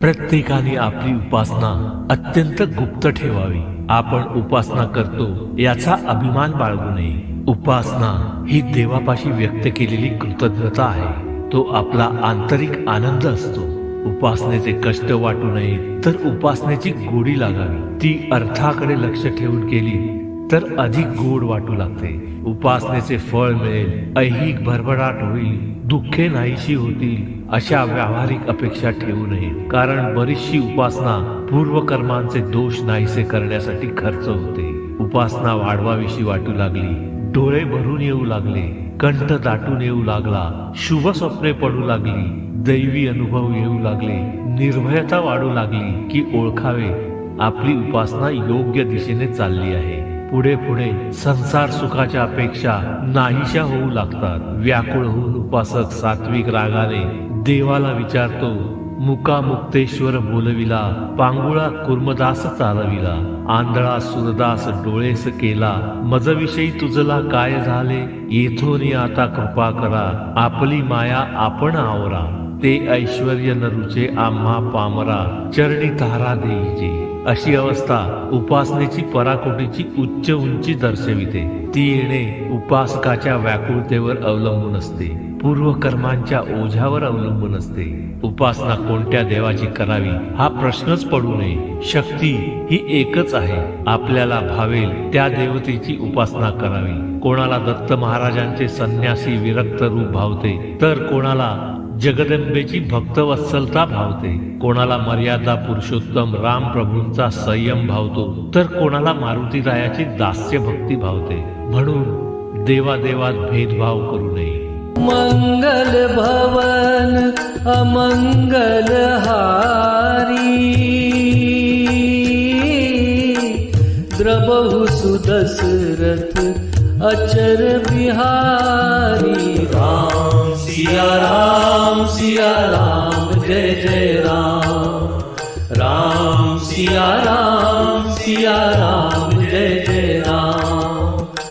प्रत्येकाने आपली उपासना अत्यंत गुप्त ठेवावी. आपण उपासना करतो याचा अभिमान बाळगू नये. उपासना ही देवापाशी व्यक्त केलेली कृतज्ञता आहे. तो आपला आंतरिक आनंद असतो. उपासनेचे कष्ट वाटू नये तर उपासनेची गोडी लागावी. ती अर्थाकडे लक्ष ठेवून केली तर अधिक गोड वाटू लागते. उपासनेचे फळ मिळेल, ऐहिक भरभराट होईल, दुःखे नाहीशी होतील अशा व्यावहारिक अपेक्षा ठेवू नये. कारण बरीचशी उपासना पूर्वकर्मांचे दोष नाहीसे करण्यासाठी खर्च होते. उपासना वाढवाविषयी वाटू लागली, डोळे भरून येऊ लागले, कंठ दाटून येऊ लागला, शुभ स्वप्ने पडू लागली, दैवी अनुभव येऊ लागले, निर्भयता वाढू लागली की ओळखावे आपली उपासना योग्य दिशेने चालली आहे. पुढे पुढे संसार सुखाच्या अपेक्षा नाहीशा होऊ लागतात. व्याकुळ होऊन उपासक सात्विक रागाने देवाला विचारतो, मुका मुक्तेश्वर बोलविला, पांगुळा कुर्मदास चालविला, आंधळा सुरदास डोळेस केला, मजविषयी तुझला काय झाले, येथून आता कृपा करा, आपली माया आपण आवरा, ते ऐश्वर्य नरुचे आम्हा पामरा, चरणी तारा देईचे. अशी अवस्था उपासनेची पराकोटीची उच्च उंची दर्शविते. ती येणे उपासकाच्या व्याकुळतेवर अवलंबून असते, पूर्वकर्मांच्या ओझ्यावर अवलंबून असते. उपासना कोणत्या देवाची करावी हा प्रश्नच पडू नये. शक्ती ही एकच आहे. आपल्याला भावेल त्या देवतेची उपासना करावी. कोणाला दत्त महाराजांचे संन्यासी विरक्त रूप भावते, तर कोणाला जगदंबेची भक्तवत्सलता भावते, कोणाला मर्यादा पुरुषोत्तम राम प्रभूंचा संयम भावतो, तर कोणाला मारुतीरायाची दास्य भक्ती भावते. म्हणून देवादेवात भेदभाव करू नये. मंगल भवन अमंगल हारी, द्रबहु सुदशरथ अचर बिहारी. राम सिया राम जय जय राम, राम सिया राम